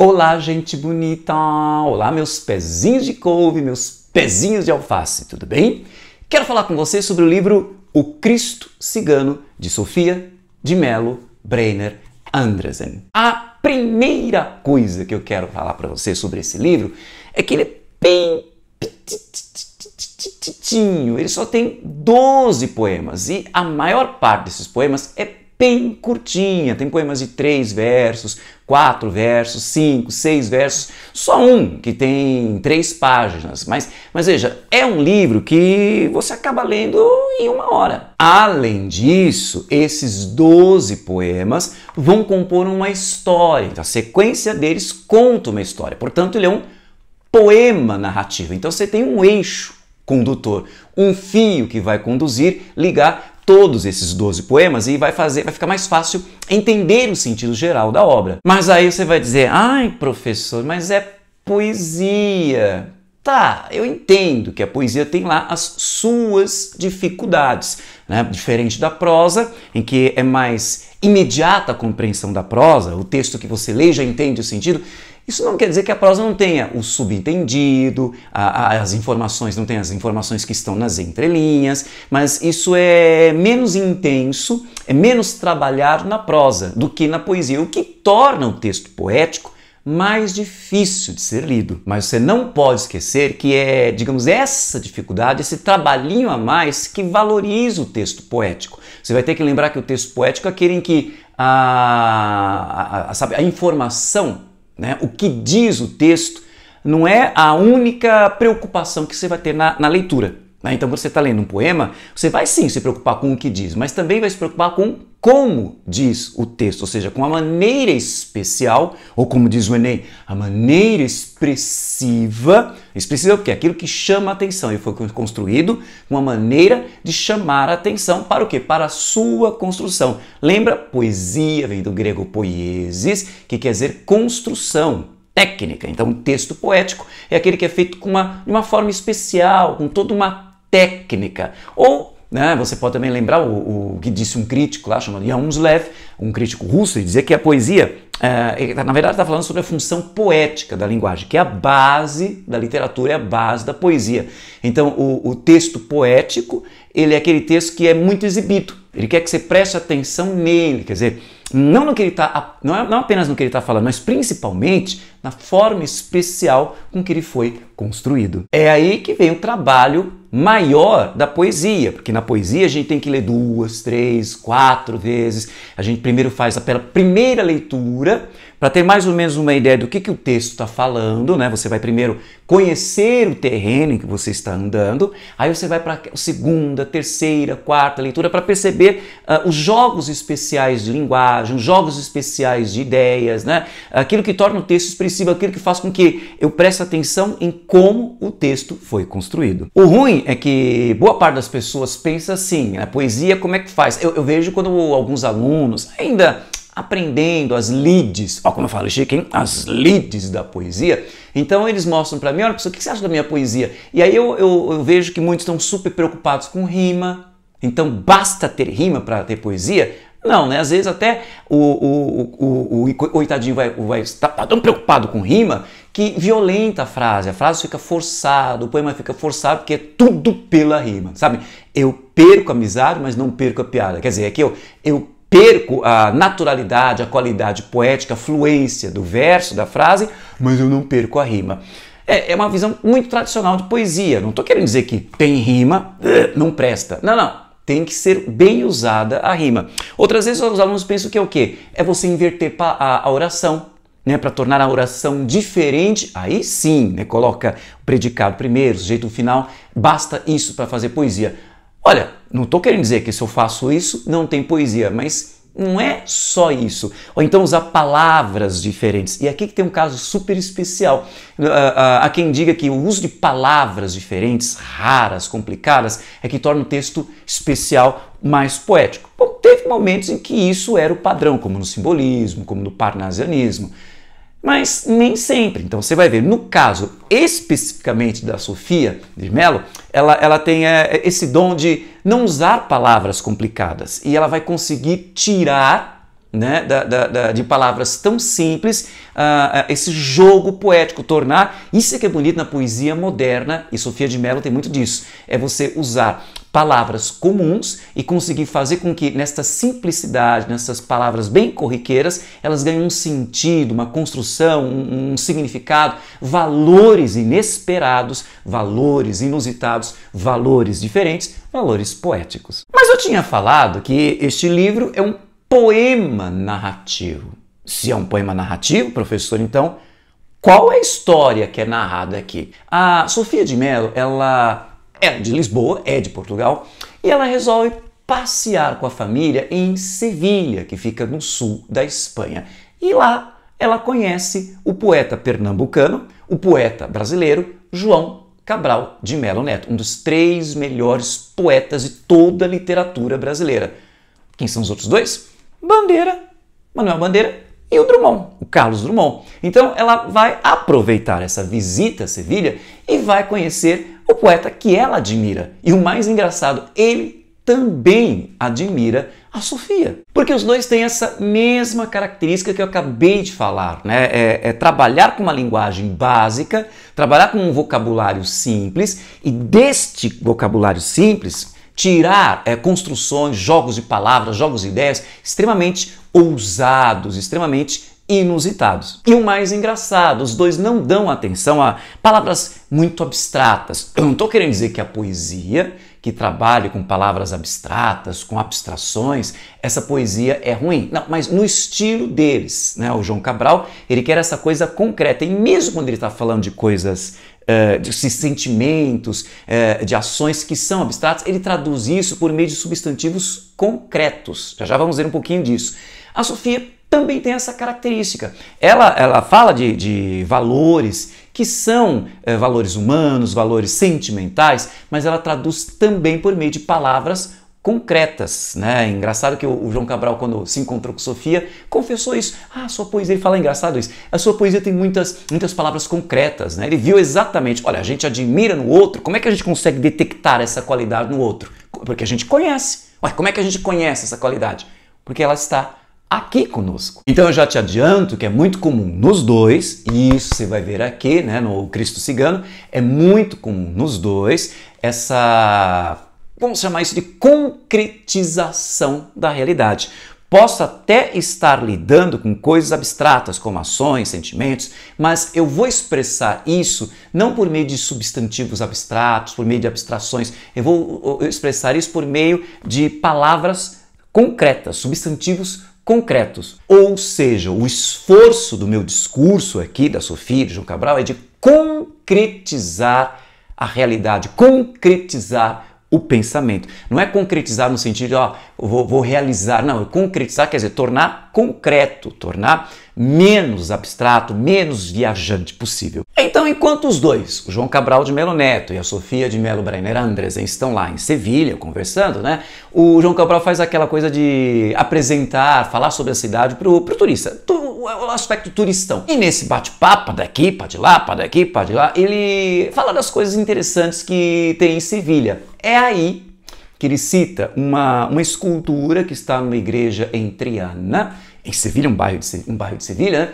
Olá, gente bonita! Olá, meus pezinhos de couve, meus pezinhos de alface, tudo bem? Quero falar com você sobre o livro O Cristo Cigano, de Sofia de Mello Breyner Andresen. A primeira coisa que eu quero falar para você sobre esse livro é que ele é bem petititinho, ele só tem 12 poemas e a maior parte desses poemas é bem curtinha, tem poemas de 3 versos, 4 versos, 5, 6 versos, só um que tem 3 páginas, mas veja, é um livro que você acaba lendo em 1 hora. Além disso, esses 12 poemas vão compor uma história, a sequência deles conta uma história, portanto ele é um poema narrativo, então você tem um eixo condutor, um fio que vai conduzir, ligar todos esses 12 poemas e vai ficar mais fácil entender o sentido geral da obra. Mas aí você vai dizer, ai professor, mas é poesia. Tá, eu entendo que a poesia tem lá as suas dificuldades, né? Diferente da prosa, em que é mais imediata a compreensão da prosa, o texto que você lê já entende o sentido. Isso não quer dizer que a prosa não tenha o subentendido, as informações, não tem as informações que estão nas entrelinhas, mas isso é menos intenso, é menos trabalhado na prosa do que na poesia, o que torna o texto poético mais difícil de ser lido. Mas você não pode esquecer que é, digamos, essa dificuldade, esse trabalhinho a mais que valoriza o texto poético. Você vai ter que lembrar que o texto poético é aquele em que a informação, né, o que diz o texto, não é a única preocupação que você vai ter na leitura. Né? Então, quando você está lendo um poema, você vai sim se preocupar com o que diz, mas também vai se preocupar com como diz o texto, ou seja, com a maneira especial, ou como diz o Enem, a maneira expressiva. Expressiva porque é aquilo que chama a atenção e foi construído com uma maneira de chamar a atenção para o quê? Para a sua construção. Lembra? Poesia vem do grego poiesis, que quer dizer construção, técnica. Então, o texto poético é aquele que é feito de uma forma especial, com toda uma técnica. Ou né, você pode também lembrar o que disse um crítico lá, chamado Jan Huslev, um crítico russo, e dizer que a poesia, na verdade, está falando sobre a função poética da linguagem, que é a base da literatura, é a base da poesia. Então, o texto poético, ele é aquele texto que é muito exibido. Ele quer que você preste atenção nele, quer dizer, não apenas no que ele está falando, mas principalmente na forma especial com que ele foi construído. É aí que vem o trabalho maior da poesia, porque na poesia a gente tem que ler 2, 3, 4 vezes. A gente primeiro faz a primeira leitura para ter mais ou menos uma ideia do que o texto está falando, né? Você vai primeiro conhecer o terreno em que você está andando, aí você vai para a segunda, terceira, quarta leitura para perceber os jogos especiais de linguagem, os jogos especiais de ideias, né? Aquilo que torna o texto expressivo, aquilo que faz com que eu preste atenção em como o texto foi construído. O ruim é que boa parte das pessoas pensa assim, a poesia como é que faz? Eu vejo quando alguns alunos ainda aprendendo as lides, ó, como eu falo chique, hein? As lides da poesia, então eles mostram para mim, olha professor, o que você acha da minha poesia? E aí eu vejo que muitos estão super preocupados com rima, então basta ter rima para ter poesia? Não, né? Às vezes até o coitadinho vai estar tão preocupado com rima que violenta a frase fica forçada, o poema fica forçado porque é tudo pela rima, sabe? Eu perco a amizade, mas não perco a piada, quer dizer, é que eu perco a naturalidade, a qualidade poética, a fluência do verso, da frase, mas eu não perco a rima. É uma visão muito tradicional de poesia. Não estou querendo dizer que tem rima, não presta. Não. Tem que ser bem usada a rima. Outras vezes os alunos pensam que é o quê? É você inverter a oração, né, para tornar a oração diferente. Aí sim, né, coloca o predicado primeiro, o sujeito final. Basta isso para fazer poesia. Olha, não estou querendo dizer que se eu faço isso, não tem poesia, mas não é só isso. Ou então usar palavras diferentes. E aqui que tem um caso super especial. Há quem diga que o uso de palavras diferentes, raras, complicadas, é que torna o texto especial mais poético. Bom, teve momentos em que isso era o padrão, como no simbolismo, como no parnasianismo. Mas nem sempre. Então você vai ver, no caso especificamente da Sofia de Mello, ela tem esse dom de não usar palavras complicadas e ela vai conseguir tirar né, de palavras tão simples, esse jogo poético, tornar, isso é que é bonito na poesia moderna, e Sofia de Mello tem muito disso, é você usar palavras comuns e conseguir fazer com que nesta simplicidade, nessas palavras bem corriqueiras, elas ganhem um sentido, uma construção, um significado, valores inesperados, valores inusitados, valores diferentes, valores poéticos. Mas eu tinha falado que este livro é um poema narrativo. Se é um poema narrativo, professor, então, qual é a história que é narrada aqui? A Sofia de Mello, ela é de Lisboa, é de Portugal, e ela resolve passear com a família em Sevilha, que fica no sul da Espanha. E lá ela conhece o poeta pernambucano, o poeta brasileiro João Cabral de Melo Neto, um dos 3 melhores poetas de toda a literatura brasileira. Quem são os outros dois? Bandeira, Manuel Bandeira e o Drummond, o Carlos Drummond. Então ela vai aproveitar essa visita a Sevilha e vai conhecer o poeta que ela admira. E o mais engraçado, ele também admira a Sofia. Porque os dois têm essa mesma característica que eu acabei de falar, né? É trabalhar com uma linguagem básica, trabalhar com um vocabulário simples e deste vocabulário simples tirar construções, jogos de palavras, jogos de ideias extremamente ousados, extremamente inusitados. E o mais engraçado, os dois não dão atenção a palavras muito abstratas. Eu não estou querendo dizer que a poesia que trabalha com palavras abstratas, com abstrações, essa poesia é ruim. Não, mas no estilo deles, né? O João Cabral, ele quer essa coisa concreta. E mesmo quando ele está falando de coisas, de sentimentos, de ações que são abstratas, ele traduz isso por meio de substantivos concretos. Já vamos ver um pouquinho disso. A Sofia também tem essa característica. Ela fala de valores que são valores humanos, valores sentimentais, mas ela traduz também por meio de palavras concretas, né? Engraçado que o João Cabral, quando se encontrou com Sofia, confessou isso. Ah, a sua poesia, ele fala engraçado isso, a sua poesia tem muitas palavras concretas, né? Ele viu exatamente, olha, a gente admira no outro, como é que a gente consegue detectar essa qualidade no outro? Porque a gente conhece. Ué, como é que a gente conhece essa qualidade? Porque ela está aqui conosco. Então eu já te adianto que é muito comum nos dois, e isso você vai ver aqui, né, no Cristo Cigano, é muito comum nos dois essa, vamos chamar isso de concretização da realidade. Posso até estar lidando com coisas abstratas, como ações, sentimentos, mas eu vou expressar isso não por meio de substantivos abstratos, por meio de abstrações, eu vou expressar isso por meio de palavras concretas, substantivos concretos. Ou seja, o esforço do meu discurso aqui, da Sofia, de João Cabral, é de concretizar a realidade, concretizar o pensamento. Não é concretizar no sentido de, ó, vou realizar, não, concretizar quer dizer tornar concreto, tornar menos abstrato, menos viajante possível. Então, enquanto os dois, o João Cabral de Melo Neto e a Sofia de Mello Breiner Andresen, estão lá em Sevilha conversando, né? O João Cabral faz aquela coisa de apresentar, falar sobre a cidade para o turista, o aspecto turistão. E nesse bate-papo, daqui para de lá, para daqui para de lá, ele fala das coisas interessantes que tem em Sevilha. É aí que ele cita uma escultura que está numa igreja em Triana, em Sevilha, um bairro de Sevilha, né?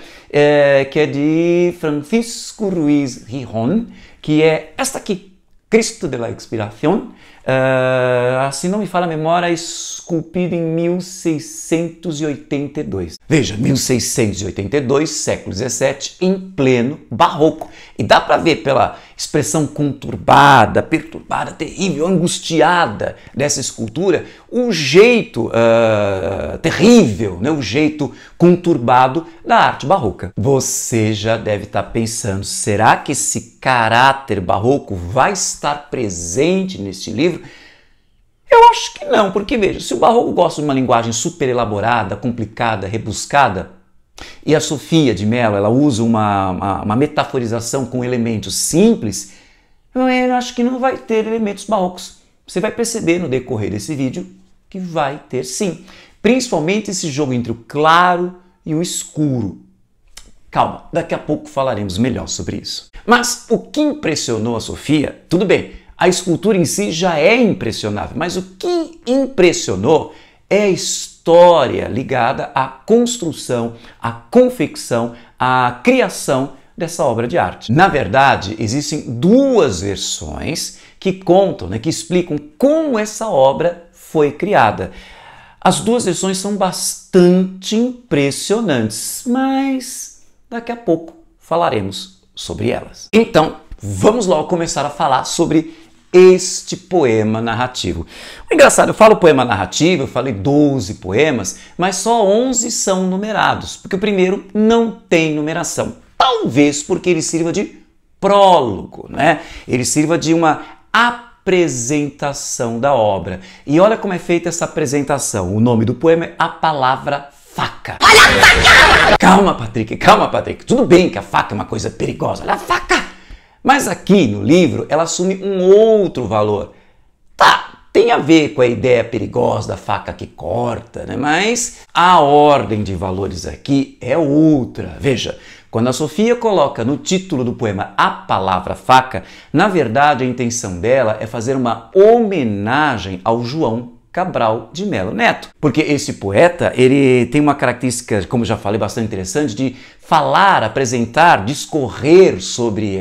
Que é de Francisco Ruiz Gijon, que é esta aqui, Cristo de la Expiración, se não me falha a memória, esculpido em 1682. Veja, 1682, século XVII, em pleno barroco. E dá para ver pela expressão conturbada, perturbada, terrível, angustiada dessa escultura, o jeito terrível, né? O jeito conturbado da arte barroca. Você já deve estar pensando, será que esse caráter barroco vai estar presente neste livro? Eu acho que não, porque veja, se o barroco gosta de uma linguagem super elaborada, complicada, rebuscada, e a Sofia de Mello, ela usa uma metaforização com elementos simples, eu acho que não vai ter elementos barrocos. Você vai perceber no decorrer desse vídeo que vai ter sim. Principalmente esse jogo entre o claro e o escuro. Calma, daqui a pouco falaremos melhor sobre isso. Mas o que impressionou a Sofia, tudo bem, a escultura em si já é impressionável, mas o que impressionou é a história história ligada à construção, à confecção, à criação dessa obra de arte. Na verdade, existem duas versões que contam, né, que explicam como essa obra foi criada. As duas versões são bastante impressionantes, mas daqui a pouco falaremos sobre elas. Então, vamos logo começar a falar sobre este poema narrativo. O engraçado, eu falo poema narrativo, eu falei 12 poemas, mas só 11 são numerados, porque o primeiro não tem numeração. Talvez porque ele sirva de prólogo, né? Ele sirva de uma apresentação da obra. E olha como é feita essa apresentação. O nome do poema é A Palavra Faca. Olha a faca! Calma, Patrick, calma, Patrick. Tudo bem que a faca é uma coisa perigosa. Olha a faca! Mas aqui no livro ela assume um outro valor. Tá, tem a ver com a ideia perigosa da faca que corta, né? Mas a ordem de valores aqui é outra. Veja, quando a Sofia coloca no título do poema A Palavra Faca, na verdade a intenção dela é fazer uma homenagem ao João Cabral de Melo Neto. Porque esse poeta, ele tem uma característica, como já falei, bastante interessante, de falar, apresentar, discorrer sobre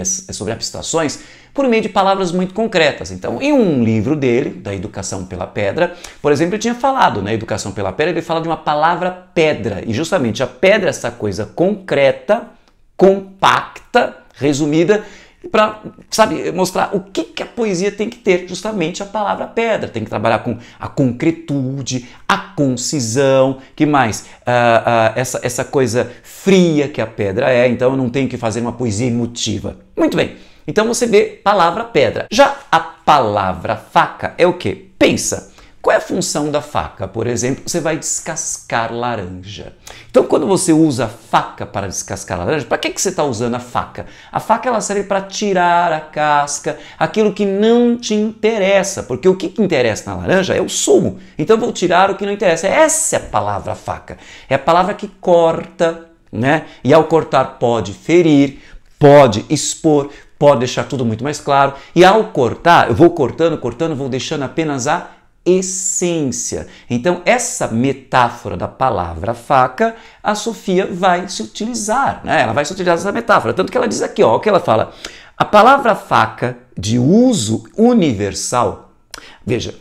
abstrações por meio de palavras muito concretas. Então, em um livro dele, da Educação pela Pedra, por exemplo, ele tinha falado, na Educação pela Pedra, ele fala de uma palavra pedra. E justamente a pedra é essa coisa concreta, compacta, resumida, para, sabe, mostrar o que a poesia tem que ter, justamente a palavra pedra. Tem que trabalhar com a concretude, a concisão, que mais? Essa coisa fria que a pedra é, então eu não tenho que fazer uma poesia emotiva. Muito bem, então você vê palavra pedra. Já a palavra faca é o quê? Pensa. Qual é a função da faca? Por exemplo, você vai descascar laranja. Então, quando você usa a faca para descascar laranja, para que você está usando a faca? A faca ela serve para tirar a casca, aquilo que não te interessa, porque o que interessa na laranja é o sumo. Então, eu vou tirar o que não interessa. Essa é a palavra faca. É a palavra que corta, né? E ao cortar pode ferir, pode expor, pode deixar tudo muito mais claro. E ao cortar, eu vou cortando, vou deixando apenas a essência. Então, essa metáfora da palavra faca, a Sofia vai se utilizar, né? Ela vai se utilizar dessa metáfora. Tanto que ela diz aqui, ó, o que ela fala. A palavra faca de uso universal, veja,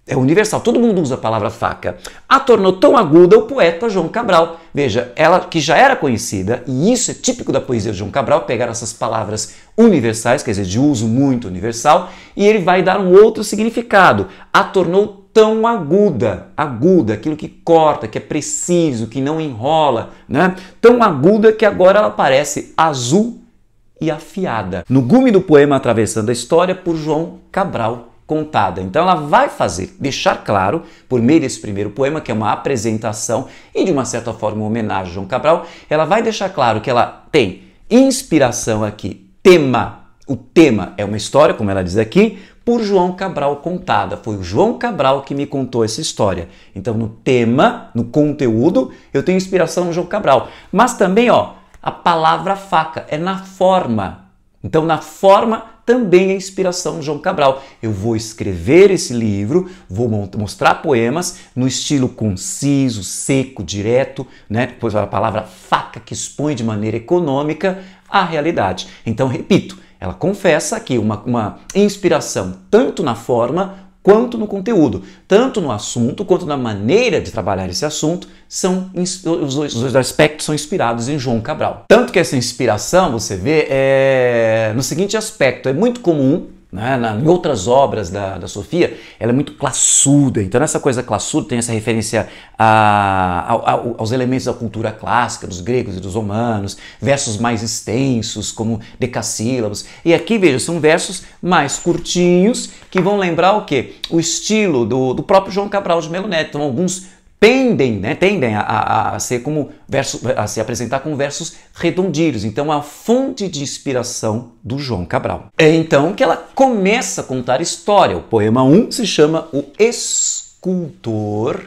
é universal, todo mundo usa a palavra faca. A tornou tão aguda o poeta João Cabral. Veja, ela que já era conhecida, e isso é típico da poesia de João Cabral, pegar essas palavras universais, quer dizer, de uso muito universal, e ele vai dar um outro significado. A tornou tão aguda, aquilo que corta, que é preciso, que não enrola, né? Tão aguda que agora ela parece azul e afiada. No gume do poema Atravessando a História, por João Cabral contada. Então ela vai deixar claro, por meio desse primeiro poema, que é uma apresentação e de uma certa forma uma homenagem a João Cabral, ela vai deixar claro que ela tem inspiração aqui, tema. O tema é uma história, como ela diz aqui, por João Cabral contada. Foi o João Cabral que me contou essa história. Então no tema, no conteúdo, eu tenho inspiração no João Cabral. Mas também, ó, a palavra faca é na forma. Então na forma também é inspiração de João Cabral. Eu vou escrever esse livro, vou mostrar poemas no estilo conciso, seco, direto, né? Depois a palavra faca que expõe de maneira econômica a realidade. Então, repito, ela confessa aqui uma inspiração tanto na forma quanto no conteúdo, tanto no assunto quanto na maneira de trabalhar esse assunto, os dois aspectos são inspirados em João Cabral. Tanto que essa inspiração, você vê, no seguinte aspecto, é muito comum, né, em outras obras da Sofia, ela é muito classuda. Então nessa coisa classuda tem essa referência aos elementos da cultura clássica, dos gregos e dos romanos, versos mais extensos, como decassílabos. E aqui, veja, são versos mais curtinhos, que vão lembrar o quê? O estilo do próprio João Cabral de Melo Neto. Então alguns tendem a se apresentar como versos redondilhos. Então, a fonte de inspiração do João Cabral. É então que ela começa a contar história. O poema 1 se chama O Escultor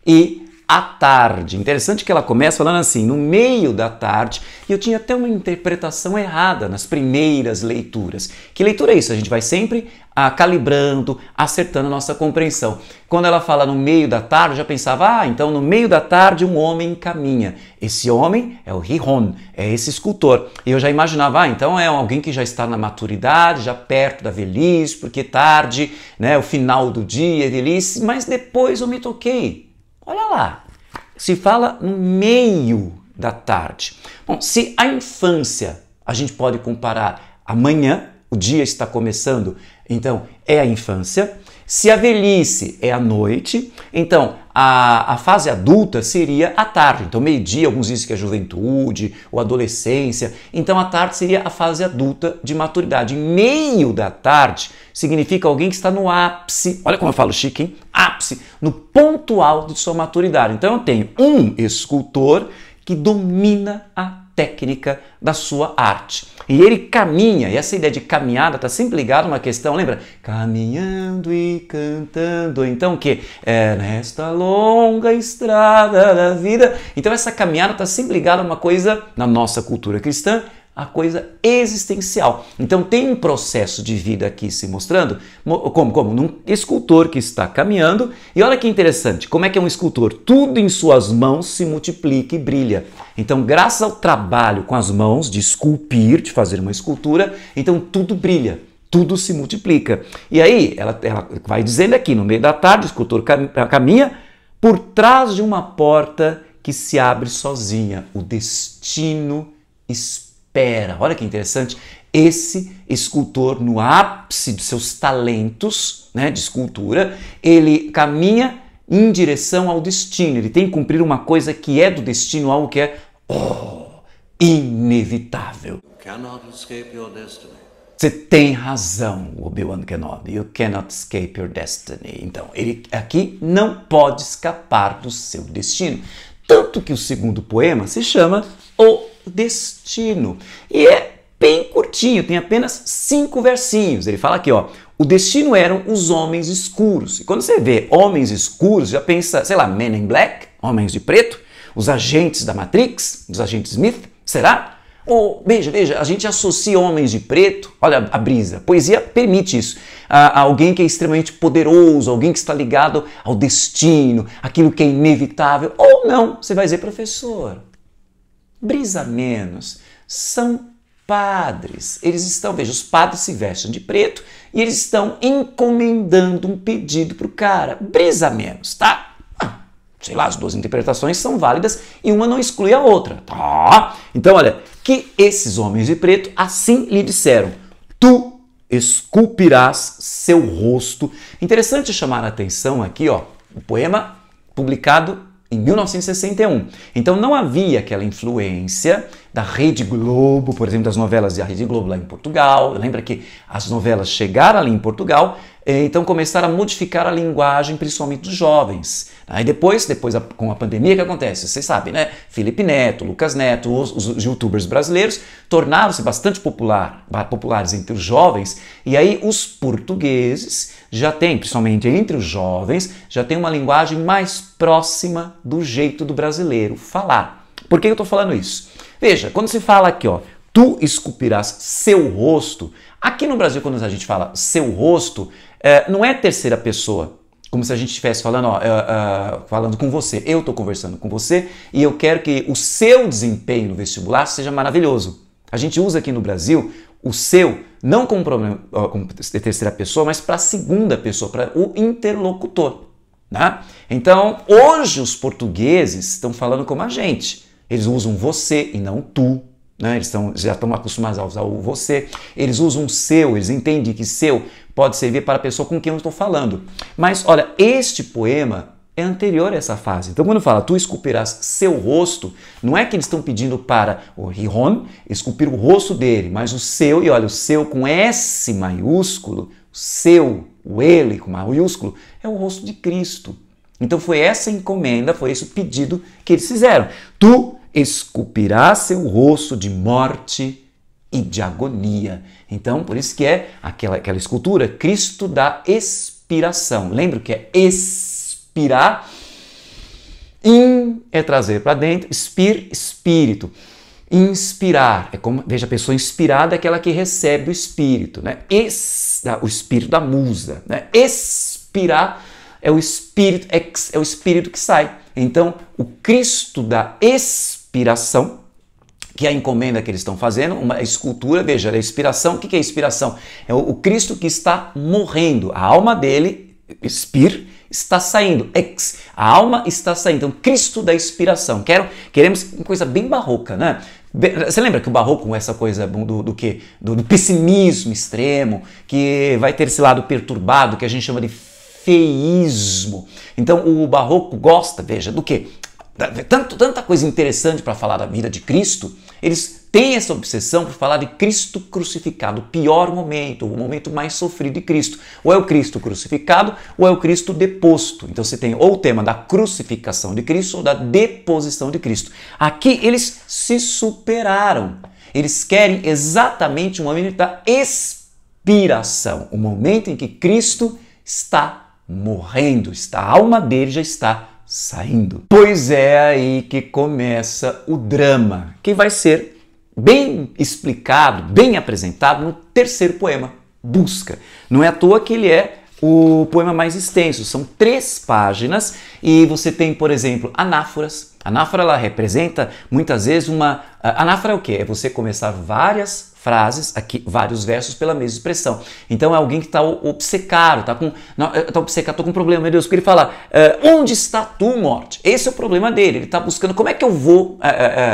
e à tarde. Interessante que ela começa falando assim, no meio da tarde, e eu tinha até uma interpretação errada nas primeiras leituras. Que leitura é isso? A gente vai sempre calibrando, acertando a nossa compreensão. Quando ela fala no meio da tarde, eu já pensava, então no meio da tarde um homem caminha. Esse homem é o Rihon, é esse escultor. E eu já imaginava, então é alguém que já está na maturidade, já perto da velhice, porque tarde, né, o final do dia, velhice, mas depois eu me toquei. Olha lá, se fala no meio da tarde. Bom, se a infância a gente pode comparar amanhã, o dia está começando, então é a infância. Se a velhice é a noite, então a fase adulta seria a tarde. Então meio-dia, alguns dizem que é a juventude ou adolescência. Então a tarde seria a fase adulta de maturidade. Meio da tarde significa alguém que está no ápice, olha como eu falo chique, hein? Ápice, no ponto alto de sua maturidade. Então eu tenho um escultor que domina a técnica da sua arte. E ele caminha, e essa ideia de caminhada está sempre ligada a uma questão, lembra? Caminhando e cantando. Então o que? É nesta longa estrada da vida. Então essa caminhada está sempre ligada a uma coisa, na nossa cultura cristã, a coisa existencial. Então tem um processo de vida aqui se mostrando como num escultor que está caminhando. E olha que interessante, como é que é um escultor? Tudo em suas mãos se multiplica e brilha. Então graças ao trabalho com as mãos de esculpir, de fazer uma escultura, então tudo brilha. Tudo se multiplica. E aí, ela vai dizendo aqui, no meio da tarde, o escultor caminha por trás de uma porta que se abre sozinha. O destino espera. Olha que interessante, esse escultor no ápice de seus talentos, né, de escultura, ele caminha em direção ao destino, ele tem que cumprir uma coisa que é do destino, algo que é inevitável. Cannot escape your destiny. Você tem razão, Obi-Wan Kenobi, you cannot escape your destiny. Então, ele aqui não pode escapar do seu destino. Tanto que o segundo poema se chama O Destino. E é bem curtinho, tem apenas 5 versinhos. Ele fala aqui, ó, o destino eram os homens escuros. E quando você vê homens escuros, já pensa, sei lá, Men in Black, homens de preto, os agentes da Matrix, os agentes Smith, será? Ou, veja, a gente associa homens de preto, olha a brisa, a poesia permite isso, a alguém que é extremamente poderoso, alguém que está ligado ao destino, aquilo que é inevitável, ou não, você vai dizer, professor, brisa menos, são padres, eles estão, veja, os padres se vestem de preto e eles estão encomendando um pedido para o cara, brisa menos, tá? Sei lá, as 2 interpretações são válidas e uma não exclui a outra, tá? Então, olha, que esses homens de preto assim lhe disseram, tu esculpirás seu rosto. Interessante chamar a atenção aqui, ó, o poema publicado em 1961. Então não havia aquela influência da Rede Globo, por exemplo, das novelas da Rede Globo lá em Portugal. Lembra que as novelas chegaram ali em Portugal, então começaram a modificar a linguagem, principalmente dos jovens. Aí depois com a pandemia, o que acontece? Vocês sabem, né? Felipe Neto, Lucas Neto, os youtubers brasileiros tornaram-se bastante populares entre os jovens, e aí os portugueses já têm, principalmente entre os jovens, já tem uma linguagem mais próxima do jeito do brasileiro falar. Por que eu estou falando isso? Veja, quando se fala aqui, ó, tu esculpirás seu rosto, aqui no Brasil, quando a gente fala seu rosto, não é terceira pessoa, como se a gente estivesse falando, ó, falando com você. Eu estou conversando com você e eu quero que o seu desempenho no vestibular seja maravilhoso. A gente usa aqui no Brasil o seu, não como terceira pessoa, mas para a segunda pessoa, para o interlocutor. Né? Então, hoje os portugueses estão falando como a gente. Eles usam você e não tu. Né? Eles já estão acostumados a usar o você. Eles usam seu, eles entendem que seu pode servir para a pessoa com quem eu estou falando. Mas, olha, este poema é anterior a essa fase. Então, quando fala, tu esculpirás seu rosto, não é que eles estão pedindo para o Rihon esculpir o rosto dele, mas o seu, e olha, o seu com S maiúsculo, o seu, o ele com maiúsculo, é o rosto de Cristo. Então, foi essa encomenda, foi esse o pedido que eles fizeram. Tu esculpirás seu rosto de morte e de agonia. Então, por isso que é aquela escultura, Cristo da expiração. Lembra que é expirar In é trazer para dentro, spir, espírito. Inspirar, é como, veja, a pessoa inspirada é aquela que recebe o espírito, né? O espírito da musa, né? Expirar é o espírito, é o espírito que sai. Então, o Cristo da expiração, que é a encomenda que eles estão fazendo, uma escultura, veja, a inspiração, o que é inspiração? É o Cristo que está morrendo, a alma dele, expir, está saindo, a alma está saindo. Então, Cristo da expiração. Queremos uma coisa bem barroca, né? Você lembra que o barroco, essa coisa do pessimismo extremo, que vai ter esse lado perturbado, que a gente chama de feísmo. Então, o barroco gosta, veja, do quê? Tanta coisa interessante para falar da vida de Cristo, eles têm essa obsessão por falar de Cristo crucificado, o pior momento, o momento mais sofrido de Cristo. Ou é o Cristo crucificado, ou é o Cristo deposto. Então você tem ou o tema da crucificação de Cristo ou da deposição de Cristo. Aqui eles se superaram. Eles querem exatamente o momento da expiração, o momento em que Cristo está morrendo, a alma dele já está saindo. Pois é aí que começa o drama, que vai ser bem explicado, bem apresentado no terceiro poema, Busca. Não é à toa que ele é o poema mais extenso, são 3 páginas e você tem, por exemplo, anáforas. A anáfora, ela representa muitas vezes uma... Anáfora é o quê? É você começar várias frases, aqui, vários versos pela mesma expressão. Então é alguém que está obcecado, estou com um problema, meu Deus, porque ele fala, onde está tu, morte? Esse é o problema dele, ele está buscando, como é que eu vou,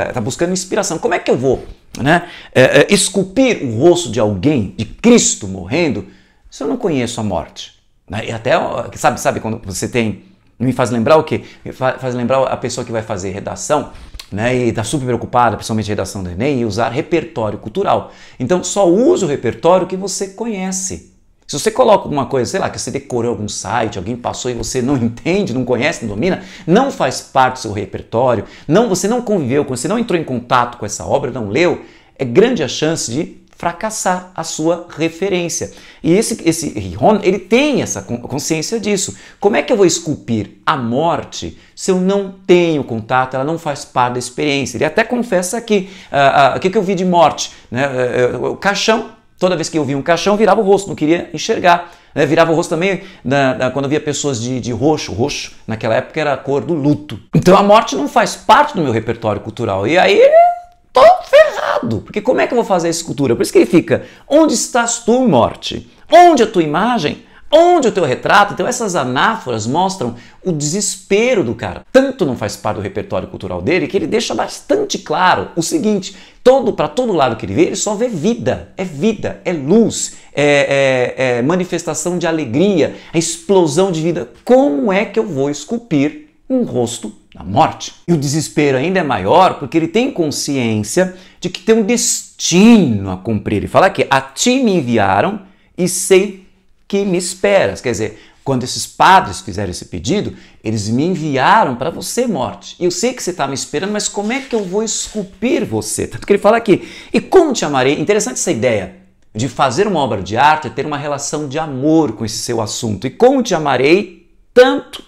está buscando inspiração, como é que eu vou, né? Esculpir o rosto de alguém, de Cristo morrendo, se eu não conheço a morte. E até, sabe quando você tem, me faz lembrar o quê? Faz lembrar a pessoa que vai fazer redação, né, e está super preocupada, principalmente a redação do Enem, e usar repertório cultural. Então, só usa o repertório que você conhece. Se você coloca alguma coisa, sei lá, que você decorou algum site, alguém passou e você não entende, não conhece, não domina, não faz parte do seu repertório, você não conviveu, você não entrou em contato com essa obra, não leu, é grande a chance de fracassar a sua referência. E esse Ron, ele tem essa consciência disso. Como é que eu vou esculpir a morte se eu não tenho contato, ela não faz parte da experiência? Ele até confessa aqui, o que eu vi de morte? Né? O caixão, toda vez que eu via um caixão, virava o rosto, não queria enxergar. Né? Virava o rosto também quando eu via pessoas de roxo. Roxo, naquela época, era a cor do luto. Então a morte não faz parte do meu repertório cultural. E aí... tô ferrado, porque como é que eu vou fazer essa escultura? Por isso que ele fica, onde estás tu, morte? Onde a tua imagem? Onde o teu retrato? Então essas anáforas mostram o desespero do cara. Tanto não faz parte do repertório cultural dele que ele deixa bastante claro o seguinte, para todo lado que ele vê, ele só vê vida, é luz, é manifestação de alegria, a explosão de vida. Como é que eu vou esculpir um rosto da morte? E o desespero ainda é maior porque ele tem consciência de que tem um destino a cumprir. Ele fala que a ti me enviaram e sei que me esperas. Quer dizer, quando esses padres fizeram esse pedido, eles me enviaram para você, morte. E eu sei que você está me esperando, mas como é que eu vou esculpir você? Tanto que ele fala aqui, e como te amarei? Interessante essa ideia de fazer uma obra de arte, ter uma relação de amor com esse seu assunto. E como te amarei tanto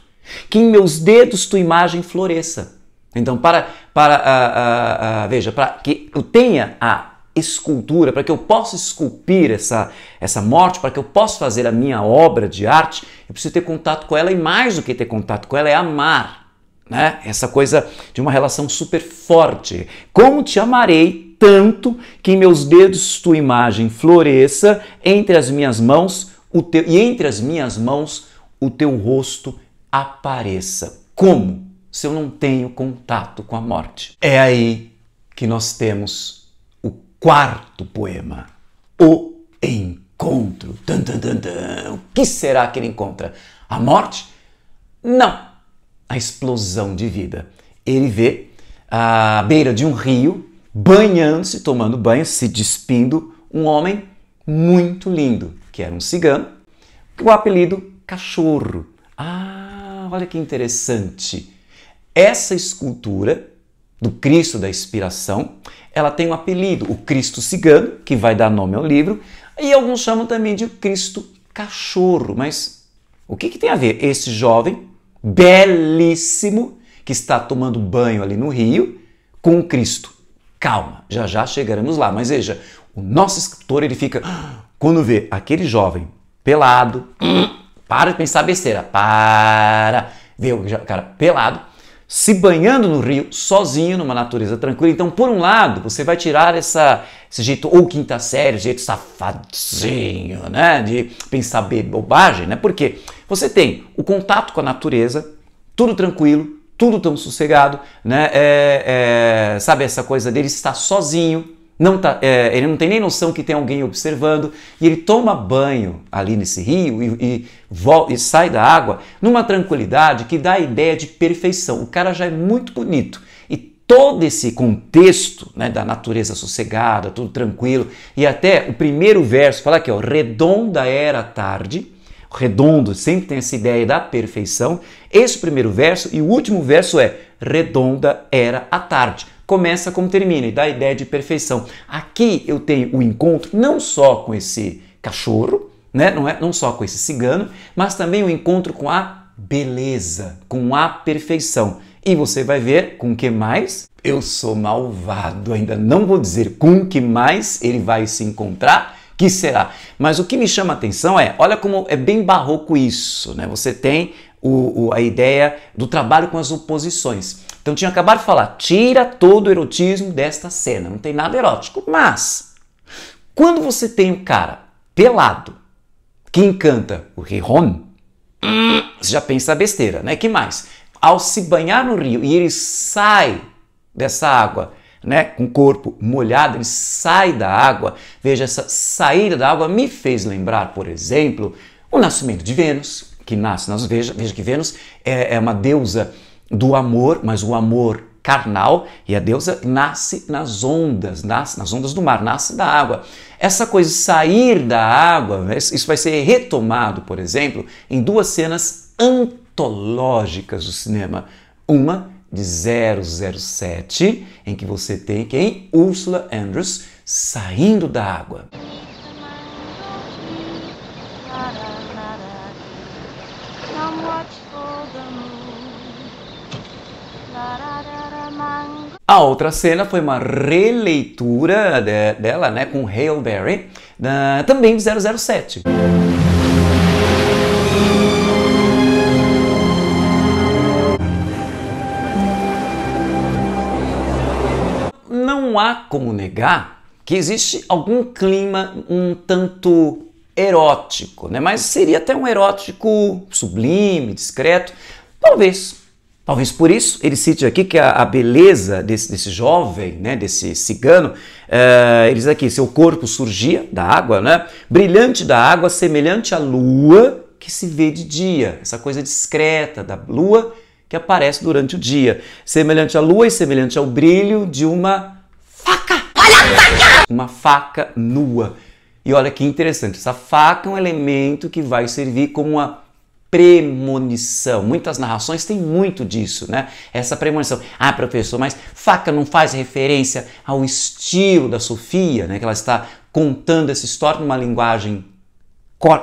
que em meus dedos tua imagem floresça. Então, veja, para que eu tenha a escultura, para que eu possa esculpir essa morte, para que eu possa fazer a minha obra de arte, eu preciso ter contato com ela, e mais do que ter contato com ela é amar, né? Essa coisa de uma relação super forte. Como te amarei tanto que em meus dedos tua imagem floresça, entre as minhas mãos o teu rosto apareça. Como? Se eu não tenho contato com a morte. É aí que nós temos o quarto poema, O Encontro. Tum, tum, tum, tum. O que será que ele encontra? A morte? Não. A explosão de vida. Ele vê à beira de um rio, banhando-se, tomando banho, se despindo, um homem muito lindo, que era um cigano, com o apelido Cachorro. Olha que interessante. Essa escultura do Cristo da Expiração, ela tem um apelido, o Cristo Cigano, que vai dar nome ao livro, e alguns chamam também de Cristo Cachorro. Mas o que tem a ver esse jovem, belíssimo, que está tomando banho ali no rio com Cristo. Calma, já já chegaremos lá. Mas veja, o nosso escritor, ele fica, quando vê aquele jovem pelado, para de pensar besteira, vê o cara pelado, se banhando no rio, sozinho, numa natureza tranquila. Então, por um lado, você vai tirar esse jeito, ou quinta série, jeito safadinho, né, de pensar bobagem, né, porque você tem o contato com a natureza, tudo tranquilo, tudo tão sossegado, né, sabe essa coisa dele estar sozinho, ele não tem nem noção que tem alguém observando, e ele toma banho ali nesse rio e sai da água numa tranquilidade que dá a ideia de perfeição. O cara já é muito bonito. E todo esse contexto, né, da natureza sossegada, tudo tranquilo, e até o primeiro verso fala aqui, ó, redonda era a tarde. Redondo sempre tem essa ideia da perfeição. Esse primeiro verso e o último verso é redonda era a tarde. Começa como termina e dá a ideia de perfeição. Aqui eu tenho o encontro não só com esse cachorro, né? Não só com esse cigano, mas também o encontro com a beleza, com a perfeição. E você vai ver com o que mais? Eu sou malvado, ainda não vou dizer com o que mais ele vai se encontrar, que será. Mas o que me chama a atenção é, olha como é bem barroco isso, né? Você tem a ideia do trabalho com as oposições. Então tinha acabado de falar, tira todo o erotismo desta cena, não tem nada erótico. Mas, quando você tem um cara pelado, que encanta o Rijon, você já pensa besteira, né? Que mais? Ao se banhar no rio e ele sai dessa água, né, com o corpo molhado, ele sai da água, veja, essa saída da água me fez lembrar, por exemplo, o nascimento de Vênus, que nasce, veja que Vênus é uma deusa do amor, mas o amor carnal, e a deusa nasce nas ondas do mar, nasce da água. Essa coisa de sair da água, isso vai ser retomado, por exemplo, em duas cenas antológicas do cinema. Uma de 007, em que você tem quem? Ursula Andress saindo da água. A outra cena foi uma releitura dela, né, com Halle Berry, também de 007. Não há como negar que existe algum clima um tanto erótico, né? Mas seria até um erótico sublime, discreto, talvez. Talvez por isso ele cite aqui que a beleza desse jovem, né, desse cigano, ele diz aqui, seu corpo surgia da água, né, brilhante da água, semelhante à lua que se vê de dia. Essa coisa discreta da lua que aparece durante o dia. Semelhante à lua e semelhante ao brilho de uma faca. Olha a faca! Uma faca nua. E olha que interessante, essa faca é um elemento que vai servir como uma premonição. Muitas narrações têm muito disso, né? Essa premonição. Ah, professor, mas faca não faz referência ao estilo da Sofia, né? Que ela está contando essa história numa linguagem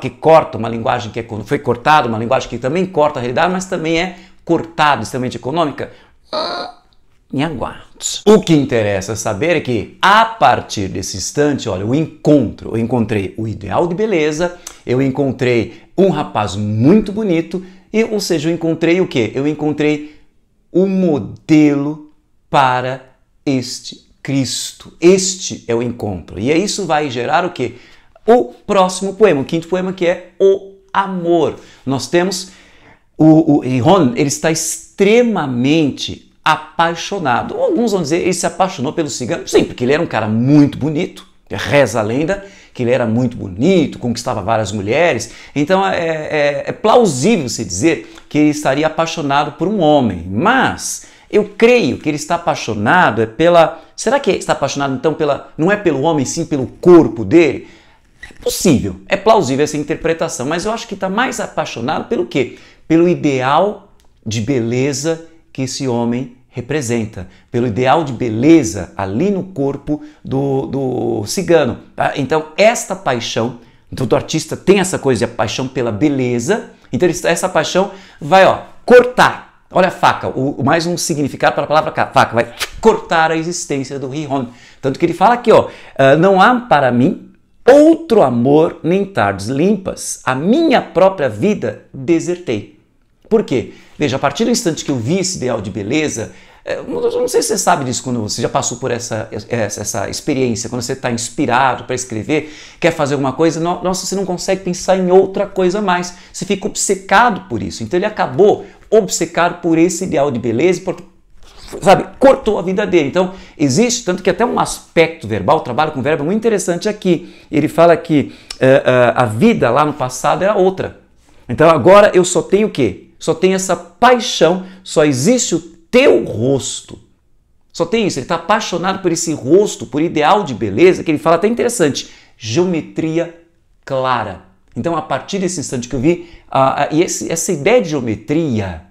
que corta, uma linguagem que foi cortada, uma linguagem que também corta a realidade, mas também é cortada, extremamente econômica. Me aguarde. O que interessa saber é que, a partir desse instante, olha, eu encontrei o ideal de beleza, eu encontrei um rapaz muito bonito, ou seja, eu encontrei o quê? Eu encontrei o modelo para este Cristo. Este é o encontro. E isso vai gerar o quê? O próximo poema, o quinto poema, que é o amor. Nós temos o Rijon, ele está extremamente apaixonado. Alguns vão dizer, ele se apaixonou pelo cigano. Sim, porque ele era um cara muito bonito. Reza a lenda que ele era muito bonito, conquistava várias mulheres. Então é plausível se dizer que ele estaria apaixonado por um homem. Mas eu creio que ele está apaixonado pela... Será que ele está apaixonado então não é pelo homem, sim pelo corpo dele? É possível, é plausível essa interpretação. Mas eu acho que está mais apaixonado pelo quê? Pelo ideal de beleza que esse homem representa, pelo ideal de beleza ali no corpo do cigano. Tá? Então, esta paixão, então, o artista tem essa coisa de paixão pela beleza, então essa paixão vai cortar Olha a faca, mais um significado para a palavra faca, vai cortar a existência do Rihon. Tanto que ele fala aqui, ó, não há para mim outro amor nem tardes limpas, a minha própria vida desertei. Por quê? Veja, a partir do instante que eu vi esse ideal de beleza, não sei se você sabe disso, quando você já passou por essa experiência, quando você está inspirado para escrever, quer fazer alguma coisa, nossa, você não consegue pensar em outra coisa mais, você fica obcecado por isso. Então ele acabou obcecado por esse ideal de beleza, porque, sabe, cortou a vida dele. Então existe, tanto que até um aspecto verbal, trabalho com verbo, muito interessante aqui. Ele fala que a vida lá no passado era outra. Então agora eu só tenho o quê? Só tenho essa paixão, só existe o teu rosto. Só tem isso, ele está apaixonado por esse rosto, por ideal de beleza, que ele fala até interessante, geometria clara. Então, a partir desse instante que eu vi, essa ideia de geometria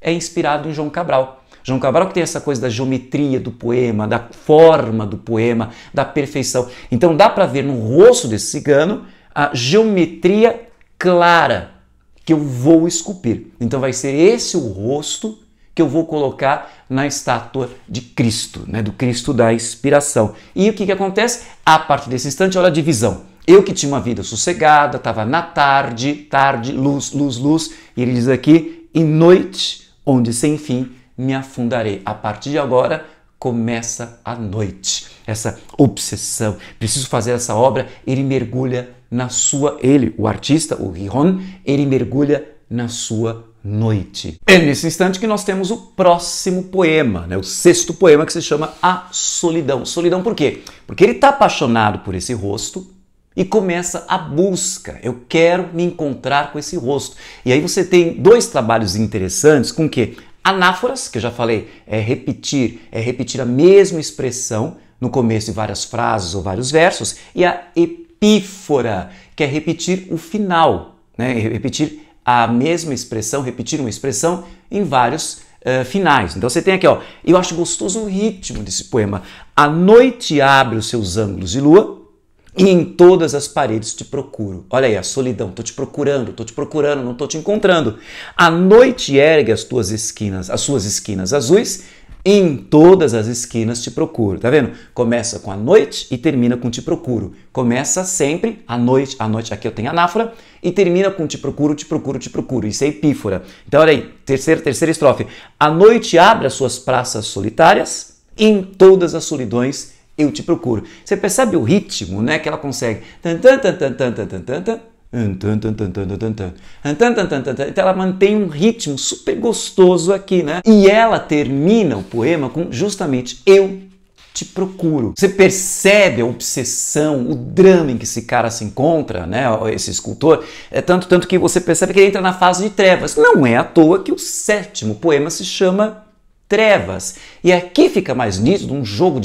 é inspirado em João Cabral. João Cabral que tem essa coisa da geometria do poema, da forma do poema, da perfeição. Então, dá para ver no rosto desse cigano a geometria clara que eu vou esculpir. Então, vai ser esse o rosto que eu vou colocar na estátua de Cristo, né, do Cristo da inspiração. E o que acontece? A partir desse instante, olha a divisão. Eu que tinha uma vida sossegada, estava na tarde, luz, luz, luz, e ele diz aqui, em noite, onde sem fim me afundarei. A partir de agora, começa a noite. Essa obsessão, preciso fazer essa obra, ele mergulha na sua, o artista, o Rihon, ele mergulha na sua noite. É nesse instante que nós temos o próximo poema, né? O sexto poema, que se chama A Solidão. Solidão por quê? Porque ele está apaixonado por esse rosto e começa a busca. Eu quero me encontrar com esse rosto. E aí você tem dois trabalhos interessantes com que anáforas, que eu já falei, é repetir a mesma expressão no começo de várias frases ou vários versos, e a epífora, que é repetir o final, né? Repetir a mesma expressão, repetir uma expressão em vários finais. Então você tem aqui, ó, eu acho gostoso o ritmo desse poema. A noite abre os seus ângulos de lua e em todas as paredes te procuro. Olha aí, a solidão, tô te procurando, não tô te encontrando. A noite ergue as suas esquinas azuis, e em todas as esquinas te procuro. Tá vendo? Começa com a noite e termina com te procuro. Começa sempre a noite, aqui eu tenho anáfora, e termina com te procuro, te procuro, te procuro. Isso é epífora. Então olha aí, terceira estrofe. A noite abre as suas praças solitárias, e em todas as solidões eu te procuro. Você percebe o ritmo, né, que ela consegue? Então ela mantém um ritmo super gostoso aqui, né? E ela termina o poema com justamente eu te procuro. Você percebe a obsessão, o drama em que esse cara se encontra, né? Esse escultor, tanto que você percebe que ele entra na fase de trevas. Não é à toa que o sétimo poema se chama Trevas. E aqui fica mais nítido um jogo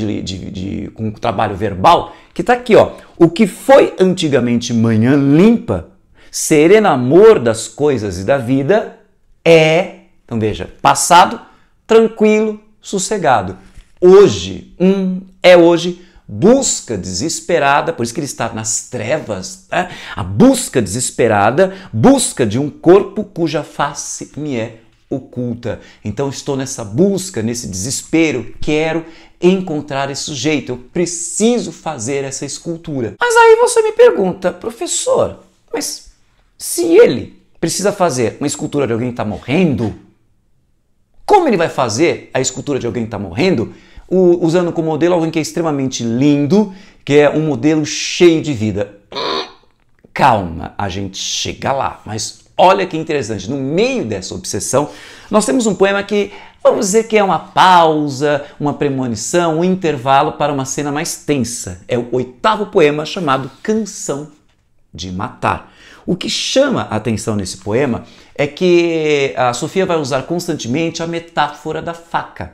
com trabalho verbal que está aqui, ó. O que foi antigamente manhã limpa, sereno amor das coisas e da vida é, então veja, passado, tranquilo, sossegado. Hoje, é hoje, busca desesperada, por isso que ele está nas trevas, né? A busca desesperada, busca de um corpo cuja face me é oculta. Então estou nessa busca, nesse desespero, quero encontrar esse sujeito, eu preciso fazer essa escultura. Mas aí você me pergunta, professor, mas se ele precisa fazer uma escultura de alguém que está morrendo, como ele vai fazer a escultura de alguém que está morrendo usando como modelo alguém que é extremamente lindo, que é um modelo cheio de vida? Calma, a gente chega lá, mas olha que interessante, no meio dessa obsessão, nós temos um poema que, vamos dizer que é uma pausa, uma premonição, um intervalo para uma cena mais tensa. É o oitavo poema chamado Canção de Matar. O que chama a atenção nesse poema é que a Sofia vai usar constantemente a metáfora da faca.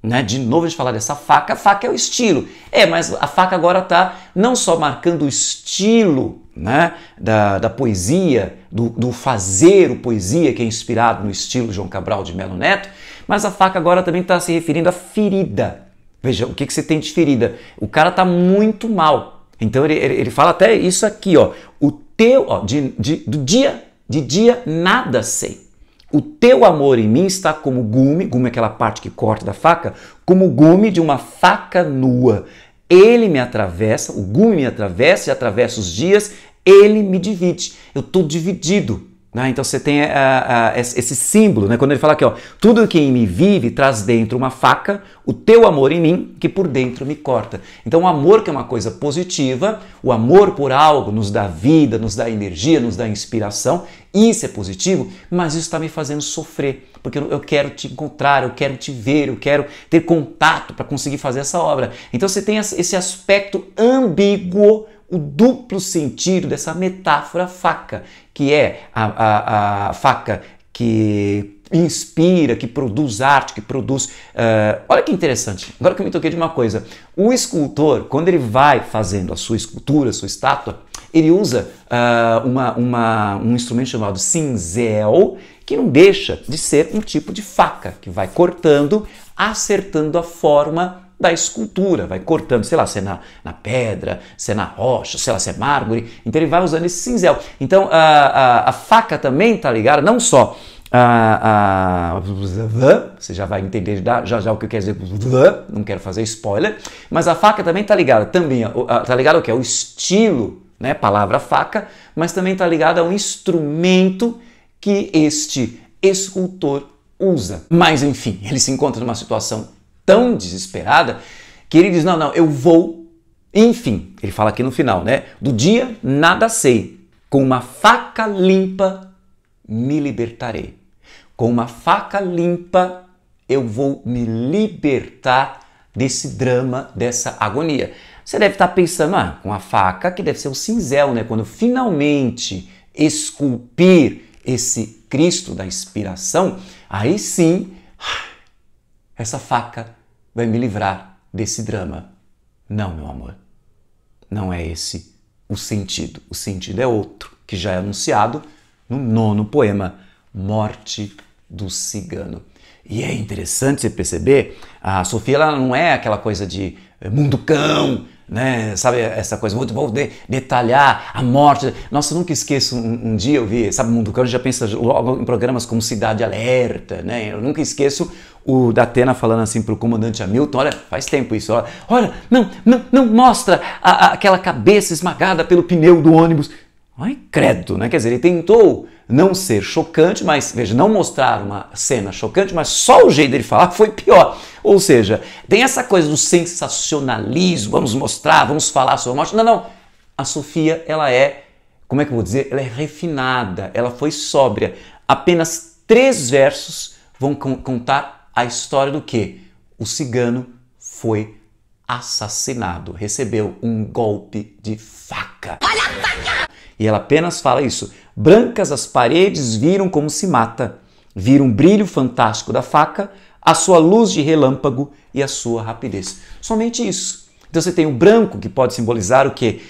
Né? De novo a gente falar dessa faca, a faca é o estilo. Mas a faca agora está não só marcando o estilo, né, da poesia, do fazer poesia que é inspirado no estilo João Cabral de Melo Neto, mas a faca agora também está se referindo à ferida. Veja, o que você tem de ferida? O cara está muito mal. Então ele fala até isso aqui, ó, o teu, ó, de dia nada sei. O teu amor em mim está como gume, gume é aquela parte que corta da faca, como gume de uma faca nua. Ele me atravessa, o gume me atravessa e atravessa os dias, ele me divide. Eu estou dividido. Então você tem esse símbolo, né? Quando ele fala aqui, ó, tudo que em mim vive traz dentro uma faca, o teu amor em mim que por dentro me corta. Então o amor, que é uma coisa positiva, o amor por algo nos dá vida, nos dá energia, nos dá inspiração, isso é positivo, mas isso está me fazendo sofrer, porque eu quero te encontrar, eu quero te ver, eu quero ter contato para conseguir fazer essa obra. Então você tem esse aspecto ambíguo, o duplo sentido dessa metáfora faca, que é a faca que inspira, que produz arte, que produz... olha que interessante, agora que eu me toquei de uma coisa. O escultor, quando ele vai fazendo a sua escultura, a sua estátua, ele usa um instrumento chamado cinzel, que não deixa de ser um tipo de faca, que vai cortando, acertando a forma da escultura, vai cortando, sei lá, se é na pedra, se é na rocha, sei lá, se é mármore, então ele vai usando esse cinzel. Então a faca também está ligada, não só você já vai entender já o que eu quero dizer, não quero fazer spoiler, mas a faca também está ligada ao que é o estilo, né, palavra faca, mas também está ligada ao instrumento que este escultor usa. Mas enfim, ele se encontra numa situação tão desesperada que ele diz, não, eu vou, enfim, ele fala aqui no final, né, do dia nada sei, com uma faca limpa me libertarei. Com uma faca limpa eu vou me libertar desse drama, dessa agonia. Você deve estar pensando, com a faca, que deve ser o cinzel, né, quando eu finalmente esculpir esse Cristo da inspiração, aí sim, essa faca vai me livrar desse drama. Não, meu amor, não é esse o sentido. O sentido é outro, que já é anunciado no 9º poema, Morte do Cigano. E é interessante você perceber, a Sofia ela não é aquela coisa de mundo cão, né? Sabe, essa coisa, vou detalhar a morte. Nossa, eu nunca esqueço, um dia eu vi, sabe, Mundo Cão, já pensa logo em programas como Cidade Alerta, né? Eu nunca esqueço o Datena falando assim pro comandante Hamilton, olha, faz tempo isso, olha, não mostra aquela cabeça esmagada pelo pneu do ônibus. Ai, credo, né? Quer dizer, ele tentou não ser chocante, mas, veja, não mostrar uma cena chocante, mas só o jeito dele falar foi pior. Ou seja, tem essa coisa do sensacionalismo, vamos mostrar, vamos falar sobre a morte. Não. A Sofia, ela é, como é que eu vou dizer? Ela é refinada, ela foi sóbria. Apenas 3 versos vão contar a história do quê? O cigano foi assassinado, recebeu um golpe de faca. Olha a faca! E ela apenas fala isso. Brancas as paredes viram como se mata, viram o brilho fantástico da faca, a sua luz de relâmpago e a sua rapidez. Somente isso. Então você tem o branco, que pode simbolizar o quê?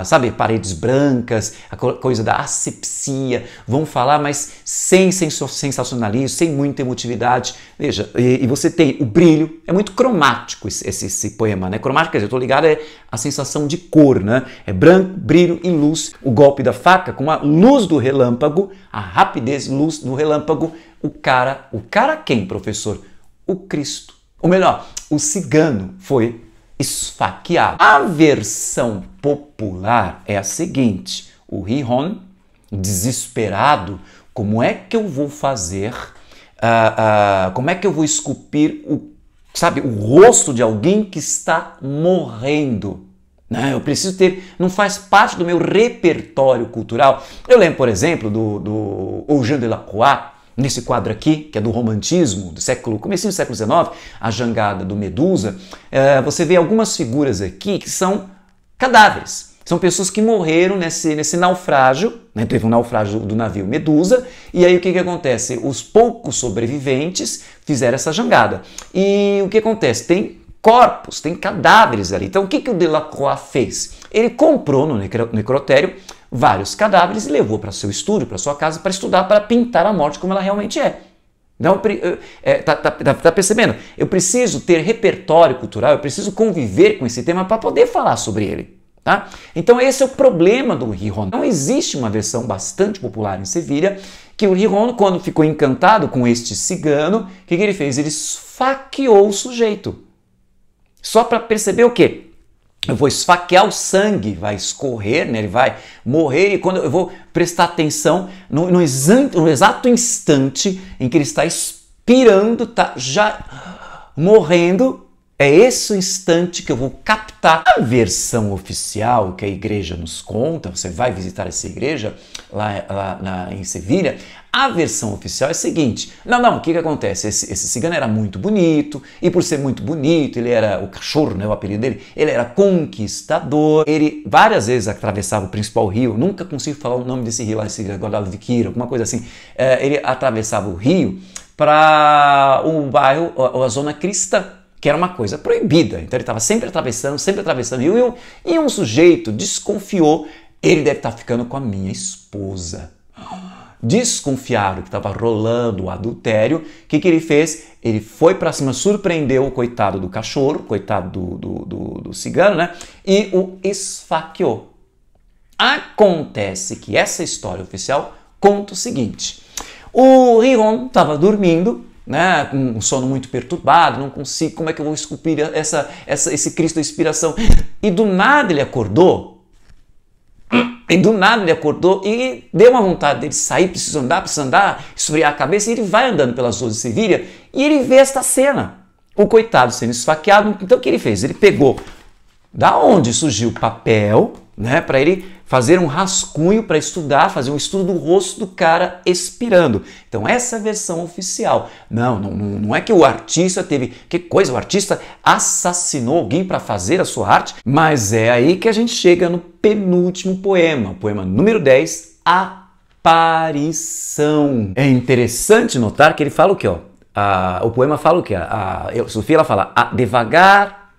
Sabe, paredes brancas, a coisa da asepsia, vão falar, mas sem sensacionalismo, sem muita emotividade. Veja, e você tem o brilho, é muito cromático esse poema, né? Cromático, quer dizer, eu estou ligado à sensação de cor, né? É branco, brilho e luz. O golpe da faca com a luz do relâmpago, a rapidez, luz do relâmpago. O cara quem, professor? O Cristo. Ou melhor, o cigano foi esfaqueado. A versão popular é a seguinte: o Rihon, desesperado, como é que eu vou fazer, como é que eu vou esculpir o rosto de alguém que está morrendo? Eu preciso ter, não faz parte do meu repertório cultural. Eu lembro, por exemplo, do Eugène Delacroix, nesse quadro aqui, que é do romantismo, comecinho do século XIX, a jangada do Medusa, você vê algumas figuras aqui que são cadáveres. São pessoas que morreram nesse naufrágio, né? Teve um naufrágio do navio Medusa, e aí o que acontece? Os poucos sobreviventes fizeram essa jangada. E o que acontece? Tem corpos, tem cadáveres ali. Então o que o Delacroix fez? Ele comprou no necrotério vários cadáveres e levou para seu estúdio, para sua casa, para estudar, para pintar a morte como ela realmente é. Então, tá percebendo? Eu preciso ter repertório cultural, eu preciso conviver com esse tema para poder falar sobre ele. Tá? Então esse é o problema do Rihon. Não existe uma versão bastante popular em Sevilha que o Riron, quando ficou encantado com este cigano, o que ele fez? Ele esfaqueou o sujeito. Só para perceber o quê? Eu vou esfaquear o sangue, vai escorrer, né? Ele vai morrer, e quando eu vou prestar atenção no exato instante em que ele está expirando, está já morrendo, é esse o instante que eu vou captar. A versão oficial que a igreja nos conta, você vai visitar essa igreja lá em Sevilha, a versão oficial é a seguinte: não, o que acontece? Esse cigano era muito bonito, e por ser muito bonito, ele era o cachorro, né, o apelido dele, ele era conquistador, ele várias vezes atravessava o principal rio, nunca consigo falar o nome desse rio lá, esse Guadalquivir, alguma coisa assim, ele atravessava o rio para o bairro, a zona cristã, que era uma coisa proibida. Então ele estava sempre atravessando o rio, e um sujeito desconfiou, ele deve estar ficando com a minha esposa. Desconfiaram que estava rolando o adultério. O que ele fez? Ele foi para cima, surpreendeu o coitado do cachorro, coitado do cigano, né? E o esfaqueou. Acontece que essa história oficial conta o seguinte: o Riron estava dormindo, né, com um sono muito perturbado, não consigo, como é que eu vou esculpir esse Cristo da inspiração? E do nada ele acordou, e deu uma vontade dele sair, precisa andar, esfriar a cabeça, e ele vai andando pelas ruas de Sevilha, e ele vê esta cena, o coitado sendo esfaqueado. Então o que ele fez? Ele pegou, da onde surgiu o papel, né, para ele fazer um rascunho para estudar, fazer um estudo do rosto do cara expirando. Então essa é a versão oficial. Não é que o artista teve... Que coisa, o artista assassinou alguém para fazer a sua arte? Mas é aí que a gente chega no penúltimo poema, poema número 10, Aparição. É interessante notar que ele fala o quê? O poema fala o quê? A Sofia ela fala, devagar,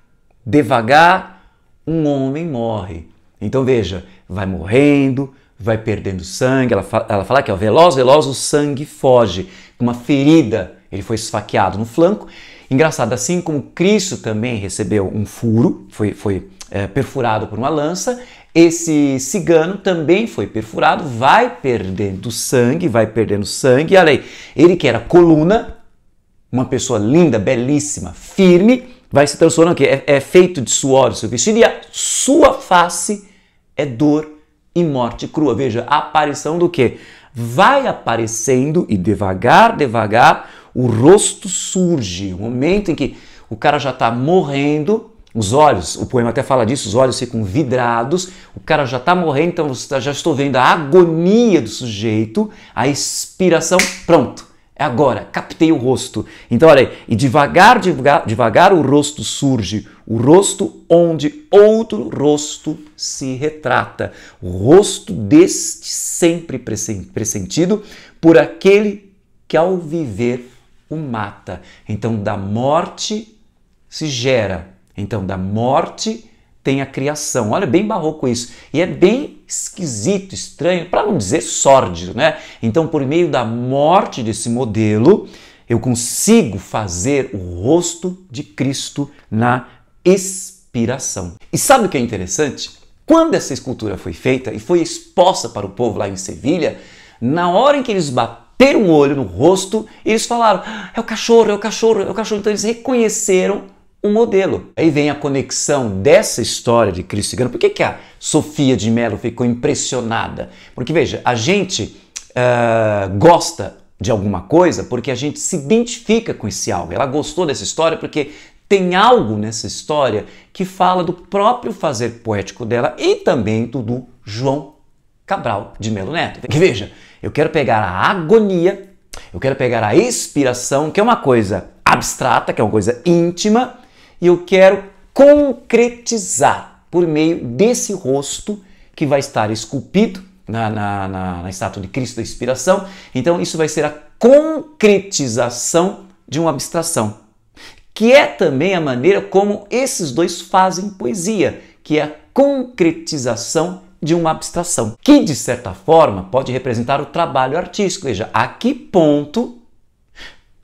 um homem morre. Então veja, vai morrendo, vai perdendo sangue, ela fala que é veloz, o sangue foge. Uma ferida, ele foi esfaqueado no flanco. Engraçado, assim como Cristo também recebeu um furo, foi perfurado por uma lança, esse cigano também foi perfurado, vai perdendo sangue, olha aí, ele que era coluna, uma pessoa linda, belíssima, firme, vai se transformando aqui, é feito de suor o seu vestido, e a sua face é dor e morte crua. Veja, a aparição do quê? Vai aparecendo e devagar, o rosto surge. O momento em que o cara já está morrendo, os olhos, o poema até fala disso, os olhos ficam vidrados, o cara já está morrendo, então já estou vendo a agonia do sujeito, a expiração, pronto. É agora, captei o rosto. Então, olha aí, e devagar o rosto surge, o rosto onde outro rosto se retrata. O rosto deste sempre pressentido por aquele que ao viver o mata. Então, da morte se gera. Então, da morte tem a criação. Olha, bem barroco isso. E é bem esquisito, estranho, para não dizer sórdido, né? Então, por meio da morte desse modelo, eu consigo fazer o rosto de Cristo na expiração. E sabe o que é interessante? Quando essa escultura foi feita e foi exposta para o povo lá em Sevilha, na hora em que eles bateram o olho no rosto, eles falaram, é o cachorro, é o cachorro, é o cachorro. Então eles reconheceram o modelo. Aí vem a conexão dessa história de Cristo cigano. Por que a Sofia de Mello ficou impressionada? Porque, veja, a gente gosta de alguma coisa porque a gente se identifica com esse algo. Ela gostou dessa história porque tem algo nessa história que fala do próprio fazer poético dela e também do João Cabral de Melo Neto. Porque, veja, eu quero pegar a agonia, eu quero pegar a expiração, que é uma coisa abstrata, que é uma coisa íntima, e eu quero concretizar por meio desse rosto que vai estar esculpido na estátua de Cristo da Inspiração. Então isso vai ser a concretização de uma abstração, que é também a maneira como esses dois fazem poesia, que é a concretização de uma abstração, que de certa forma pode representar o trabalho artístico. Veja, a que ponto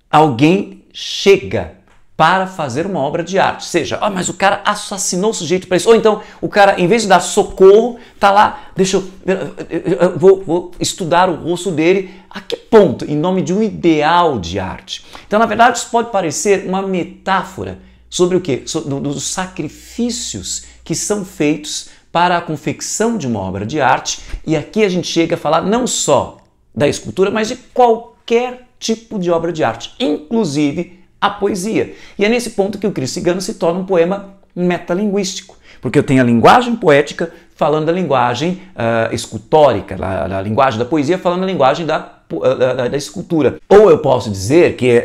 alguém chega para fazer uma obra de arte. Seja, mas o cara assassinou o sujeito para isso. Ou então o cara, em vez de dar socorro, tá lá, eu vou estudar o rosto dele. A que ponto? Em nome de um ideal de arte. Então, na verdade, isso pode parecer uma metáfora sobre o quê? Dos sacrifícios que são feitos para a confecção de uma obra de arte. E aqui a gente chega a falar não só da escultura, mas de qualquer tipo de obra de arte, inclusive a poesia. E é nesse ponto que o Cristo Cigano se torna um poema metalinguístico, porque eu tenho a linguagem poética falando da linguagem escultórica, da linguagem da poesia falando da linguagem da escultura. Ou eu posso dizer que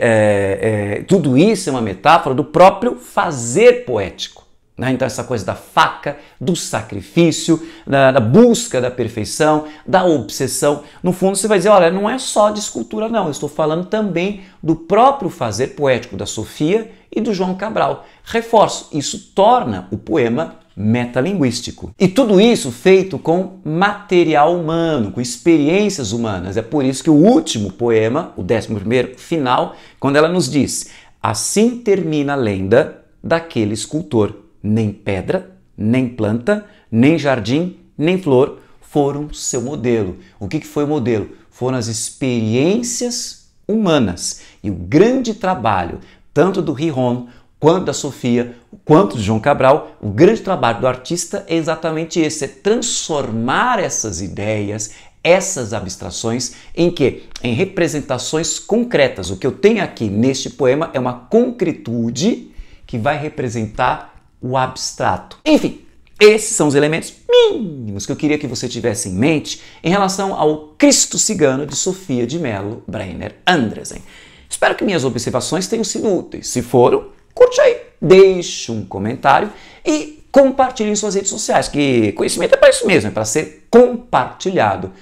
tudo isso é uma metáfora do próprio fazer poético. Então essa coisa da faca, do sacrifício, da busca da perfeição, da obsessão. No fundo você vai dizer, olha, não é só de escultura não, eu estou falando também do próprio fazer poético da Sofia e do João Cabral. Reforço, isso torna o poema metalinguístico. E tudo isso feito com material humano, com experiências humanas. É por isso que o último poema, o 11º final, quando ela nos diz: assim termina a lenda daquele escultor. Nem pedra, nem planta, nem jardim, nem flor foram seu modelo. O que foi o modelo? Foram as experiências humanas. E o grande trabalho, tanto do Riron, quanto da Sofia, quanto do João Cabral, o grande trabalho do artista é exatamente esse, é transformar essas ideias, essas abstrações, em quê? Em representações concretas. O que eu tenho aqui neste poema é uma concretude que vai representar o abstrato. Enfim, esses são os elementos mínimos que eu queria que você tivesse em mente em relação ao Cristo Cigano de Sofia de Mello Breiner Andresen. Espero que minhas observações tenham sido úteis. Se foram, curte aí, deixe um comentário e compartilhe em suas redes sociais, que conhecimento é para isso mesmo, é para ser compartilhado.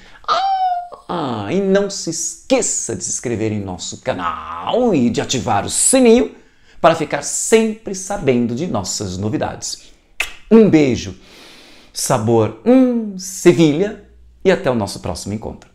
E não se esqueça de se inscrever em nosso canal e de ativar o sininho para ficar sempre sabendo de nossas novidades. Um beijo, sabor, Sevilha, e até o nosso próximo encontro.